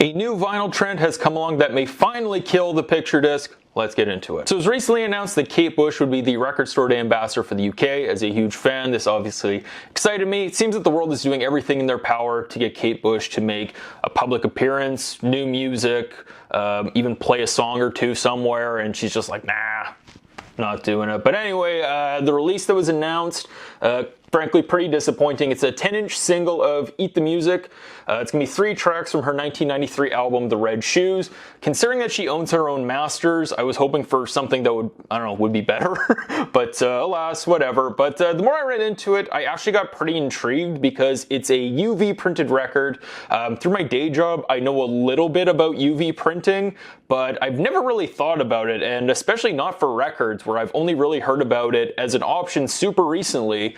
A new vinyl trend has come along that may finally kill the picture disc. Let's get into it. So it was recently announced that Kate Bush would be the Record Store Day ambassador for the UK. As a huge fan, this obviously excited me. It seems that the world is doing everything in their power to get Kate Bush to make a public appearance, new music, even play a song or two somewhere, and she's just like, nah, not doing it. But anyway, the release that was announced, frankly pretty disappointing. It's a 10-inch single of Eat the Music. It's going to be 3 tracks from her 1993 album, The Red Shoes. Considering that she owns her own masters, I was hoping for something that would, I don't know, would be better. But alas, whatever. But the more I read into it, I actually got pretty intrigued because it's a UV printed record. Through my day job, I know a little bit about UV printing, but I've never really thought about it, and especially not for records, where I've only really heard about it as an option super recently.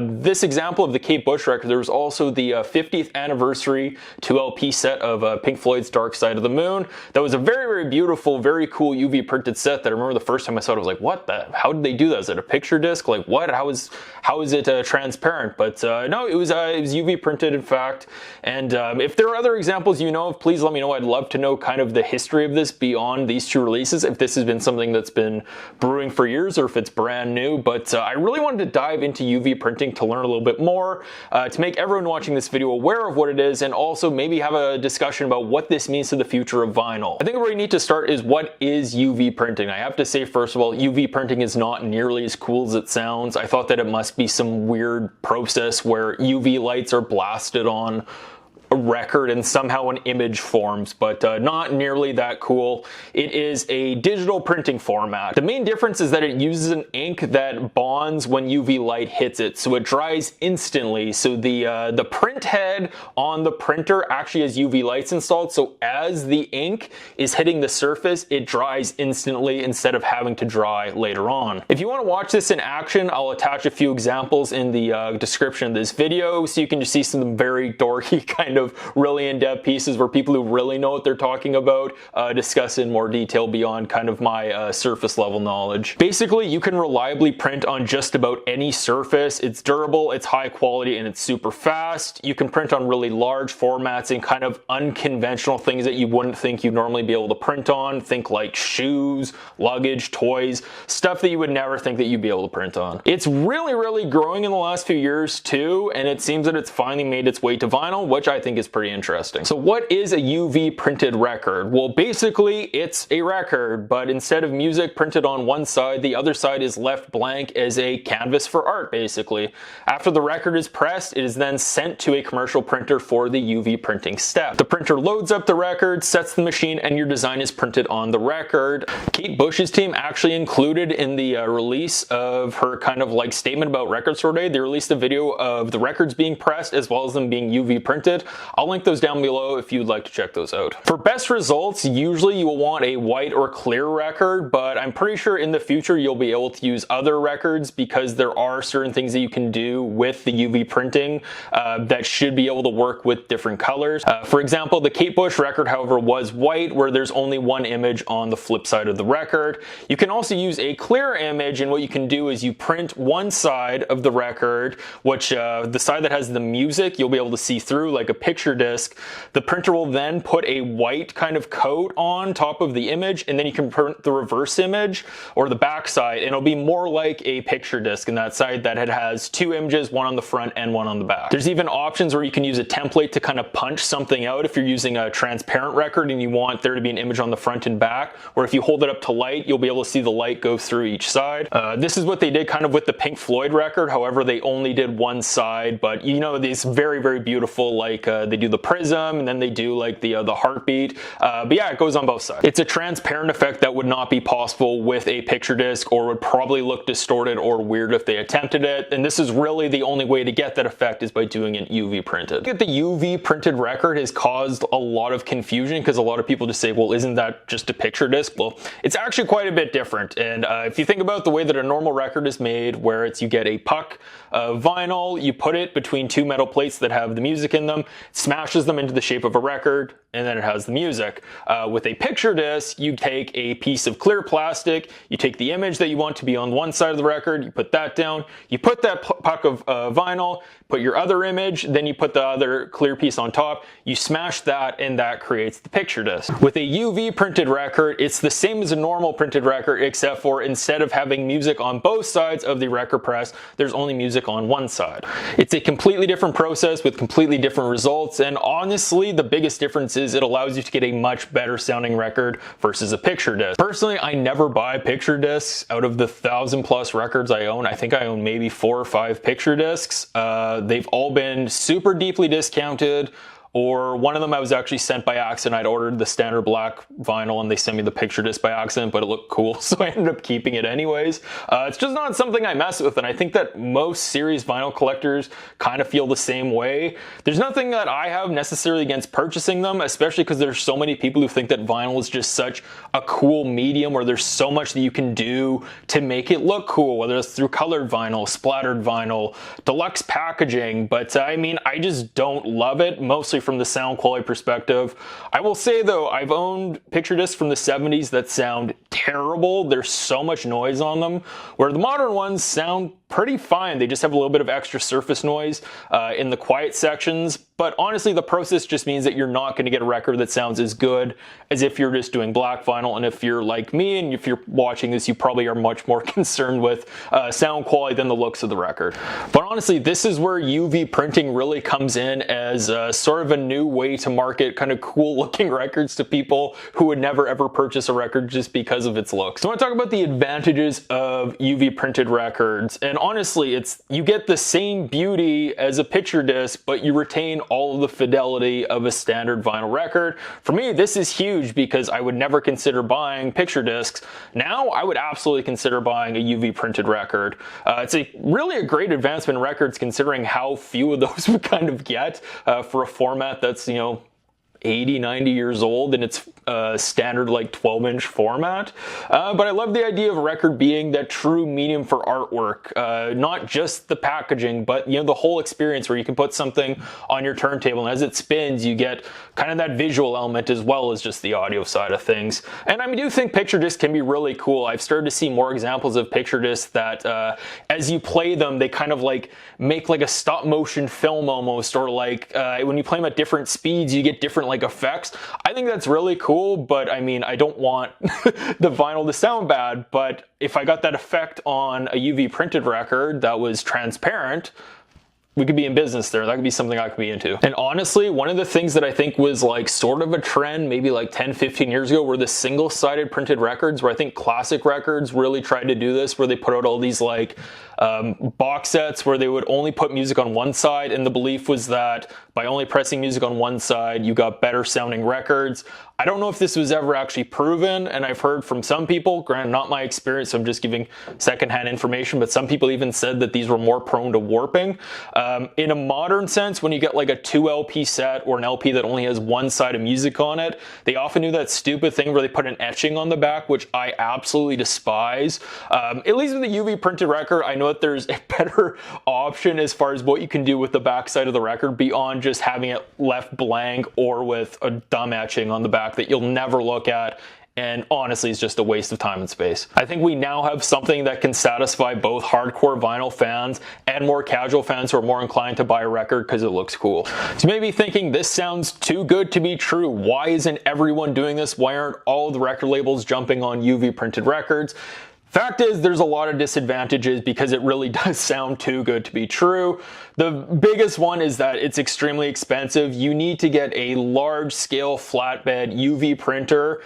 This example of the Kate Bush record, there was also the 50th anniversary 2LP set of Pink Floyd's Dark Side of the Moon. That was a very, very beautiful, very cool UV printed set that I remember the first time I saw it, I was like, what the, how did they do that? Is it a picture disc? Like what, how is it transparent? But no, it was UV printed in fact. And if there are other examples you know of, please let me know. I'd love to know kind of the history of this beyond these 2 releases, if this has been something that's been brewing for years or if it's brand new. But I really wanted to dive into UV printing to learn a little bit more, to make everyone watching this video aware of what it is, and also maybe have a discussion about what this means to the future of vinyl. I think where we need to start is, what is UV printing? I have to say, first of all, UV printing is not nearly as cool as it sounds. I thought that it must be some weird process where UV lights are blasted on a record and somehow an image forms, but not nearly that cool. It is a digital printing format. The main difference is that it uses an ink that bonds when UV light hits it, so it dries instantly. So the print head on the printer actually has UV lights installed, so as the ink is hitting the surface, it dries instantly instead of having to dry later on. If you want to watch this in action, I'll attach a few examples in the description of this video, so you can just see some very dorky kind of really in-depth pieces where people who really know what they're talking about discuss in more detail beyond kind of my surface level knowledge. Basically, you can reliably print on just about any surface. It's durable, it's high quality, and it's super fast. You can print on really large formats and kind of unconventional things that you wouldn't think you'd normally be able to print on. Think like shoes, luggage, toys, stuff that you would never think that you'd be able to print on. It's really, really growing in the last few years too, and it seems that it's finally made its way to vinyl, which I think is pretty interesting. So what is a UV printed record? Well, basically it's a record, but instead of music printed on one side, the other side is left blank as a canvas for art, basically. After the record is pressed, it is then sent to a commercial printer for the UV printing step. The printer loads up the record, sets the machine, and your design is printed on the record. Kate Bush's team actually included in the release of her kind of like statement about Record Store Day, they released a video of the records being pressed as well as them being UV printed. I'll link those down below if you'd like to check those out. For best results, usually you will want a white or clear record, but I'm pretty sure in the future you'll be able to use other records because there are certain things that you can do with the UV printing that should be able to work with different colors. For example, the Kate Bush record, however, was white, where there's only one image on the flip side of the record. You can also use a clear image, and what you can do is you print one side of the record, which the side that has the music you'll be able to see through like a picture disc. The printer will then put a white kind of coat on top of the image, and then you can print the reverse image or the back side, and it'll be more like a picture disc in that side that it has 2 images, one on the front and one on the back. There's even options where you can use a template to kind of punch something out if you're using a transparent record and you want there to be an image on the front and back, or if you hold it up to light, you'll be able to see the light go through each side. This is what they did kind of with the Pink Floyd record. However, they only did one side, but you know, these very, very beautiful, like they do the prism and then they do like the heartbeat. But yeah, it goes on both sides. It's a transparent effect that would not be possible with a picture disc, or would probably look distorted or weird if they attempted it. And this is really the only way to get that effect, is by doing it UV printed. The UV printed record has caused a lot of confusion because a lot of people just say, well, isn't that just a picture disc? Well, it's actually quite a bit different. And if you think about the way that a normal record is made, where it's you get a puck of vinyl, you put it between 2 metal plates that have the music in them, smashes them into the shape of a record, and then it has the music. With a picture disc, you take a piece of clear plastic, you take the image that you want to be on one side of the record, you put that down, you put that puck of vinyl, put your other image, then you put the other clear piece on top, you smash that, and that creates the picture disc. With a UV printed record, it's the same as a normal printed record, except for instead of having music on both sides of the record press, there's only music on one side. It's a completely different process with completely different results, and honestly, the biggest difference is it allows you to get a much better sounding record versus a picture disc. Personally, I never buy picture discs. Out of the 1,000+ records I own, I think I own maybe 4 or 5 picture discs. They've all been super deeply discounted, or one of them I was actually sent by accident. I'd ordered the standard black vinyl and they sent me the picture disc by accident, but it looked cool, so I ended up keeping it anyways. It's just not something I mess with, and I think that most serious vinyl collectors kind of feel the same way. There's nothing that I have necessarily against purchasing them, especially because there's so many people who think that vinyl is just such a cool medium where there's so much that you can do to make it look cool, whether it's through colored vinyl, splattered vinyl, deluxe packaging, but I mean, I just don't love it, mostly from the sound quality perspective. I will say though, I've owned picture discs from the 70s that sound terrible. There's so much noise on them, where the modern ones sound pretty fine. They just have a little bit of extra surface noise in the quiet sections. But honestly, the process just means that you're not going to get a record that sounds as good as if you're just doing black vinyl. And if you're like me, and if you're watching this, you probably are much more concerned with sound quality than the looks of the record. But honestly, this is where UV printing really comes in as sort of a new way to market kind of cool looking records to people who would never ever purchase a record just because of its looks. So I want to talk about the advantages of UV printed records. And honestly, you get the same beauty as a picture disc, but you retain all of the fidelity of a standard vinyl record. For me, this is huge because I would never consider buying picture discs. Now, I would absolutely consider buying a UV printed record. It's really a great advancement in records considering how few of those we kind of get for a format that's, 80, 90 years old in its standard like 12-inch format. But I love the idea of a record being that true medium for artwork, not just the packaging, but the whole experience where you can put something on your turntable and as it spins, you get kind of that visual element as well as just the audio side of things. And I do think picture discs can be really cool. I've started to see more examples of picture discs that as you play them, they kind of like make like a stop motion film almost, or like when you play them at different speeds, you get different like effects. I think that's really cool, but I don't want the vinyl to sound bad, but if I got that effect on a UV printed record that was transparent, we could be in business there. That could be something I could be into. And honestly, one of the things that I think was like sort of a trend maybe like 10, 15 years ago were the single-sided printed records, where I think classic records really tried to do this, where they put out all these like box sets where they would only put music on one side, and the belief was that by only pressing music on one side, you got better sounding records. I don't know if this was ever actually proven, and I've heard from some people, granted not my experience, so I'm just giving secondhand information, but some people even said that these were more prone to warping. In a modern sense, when you get like a 2 LP set or an LP that only has one side of music on it, they often do that stupid thing where they put an etching on the back, which I absolutely despise. At least with the UV printed record, I know that there's a better option as far as what you can do with the back side of the record beyond just having it left blank or with a dumb etching on the back that you'll never look at, and honestly it's just a waste of time and space. I think we now have something that can satisfy both hardcore vinyl fans and more casual fans who are more inclined to buy a record because it looks cool. So you may be thinking, this sounds too good to be true. Why isn't everyone doing this? Why aren't all the record labels jumping on UV printed records? Fact is, there's a lot of disadvantages because it really does sound too good to be true. The biggest one is that it's extremely expensive. You need to get a large scale flatbed UV printer,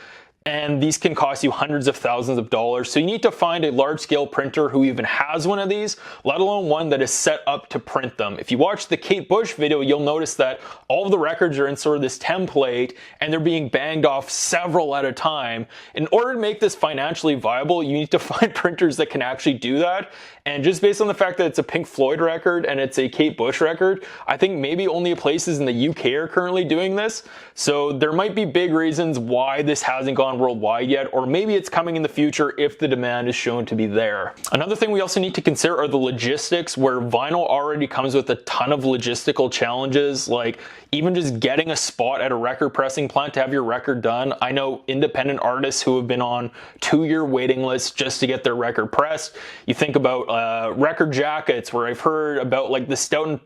and these can cost you hundreds of thousands of dollars. So you need to find a large scale printer who even has one of these, let alone one that is set up to print them. If you watch the Kate Bush video, you'll notice that all of the records are in sort of this template and they're being banged off several at a time. In order to make this financially viable, you need to find printers that can actually do that. And just based on the fact that it's a Pink Floyd record and it's a Kate Bush record, I think maybe only places in the UK are currently doing this. So there might be big reasons why this hasn't gone worldwide yet, or maybe it's coming in the future if the demand is shown to be there. Another thing we also need to consider are the logistics, where vinyl already comes with a ton of logistical challenges. Like, even just getting a spot at a record pressing plant to have your record done. I know independent artists who have been on 2-year waiting lists just to get their record pressed. You think about record jackets, where I've heard about like the Stoughton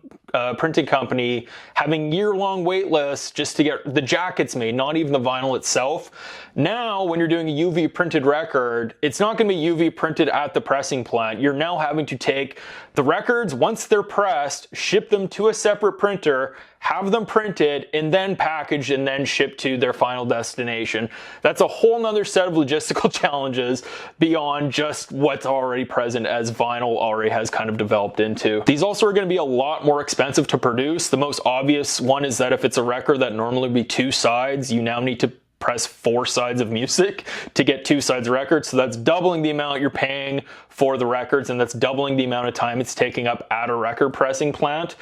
printing company having year-long wait lists just to get the jackets made, not even the vinyl itself. Now, when you're doing a UV printed record, it's not going to be UV printed at the pressing plant. You're now having to take the records, once they're pressed, ship them to a separate printer, have them printed, and then packaged and then shipped to their final destination. That's a whole nother set of logistical challenges beyond just what's already present as vinyl already has kind of developed into. These also are going to be a lot more expensive to produce. The most obvious one is that if it's a record that normally would be 2 sides, you now need to press 4 sides of music to get 2 sides of records. So that's doubling the amount you're paying for the records, and that's doubling the amount of time it's taking up at a record pressing plant.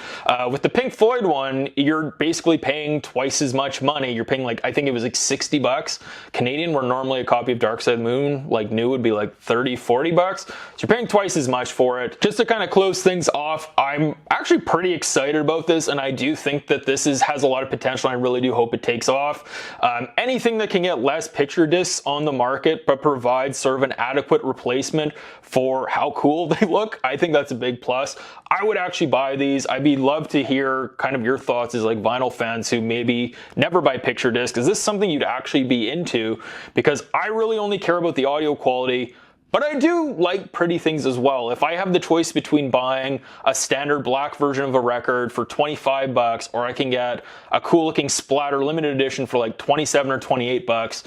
With the Pink Floyd one, you're basically paying twice as much money. You're paying like, I think it was like $60 Canadian, where normally a copy of Dark Side of the Moon, like new, would be like $30-40. So you're paying twice as much for it. Just to kind of close things off, I'm actually pretty excited about this, and I do think that this has a lot of potential. I really do hope it takes off. Anything that can get less picture discs on the market but provides sort of an adequate replacement for how cool they look, I think that's a big plus. I would actually buy these. I'd love to hear kind of your thoughts as like vinyl fans who maybe never buy picture discs. Is this something you'd actually be into? Because I really only care about the audio quality, but I do like pretty things as well. If I have the choice between buying a standard black version of a record for $25, or I can get a cool looking splatter limited edition for like $27 or $28,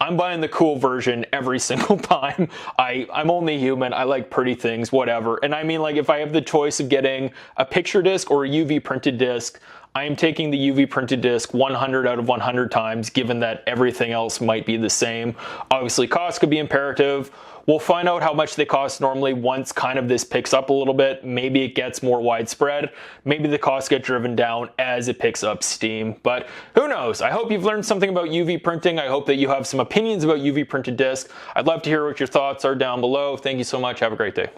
I'm buying the cool version every single time. I'm only human. I like pretty things, whatever. And I mean, like, if I have the choice of getting a picture disc or a UV printed disc, I am taking the UV printed disc 100 out of 100 times, given that everything else might be the same. Obviously, cost could be imperative. We'll find out how much they cost normally once kind of this picks up a little bit. Maybe it gets more widespread. Maybe the costs get driven down as it picks up steam. But who knows? I hope you've learned something about UV printing. I hope that you have some opinions about UV printed discs. I'd love to hear what your thoughts are down below. Thank you so much. Have a great day.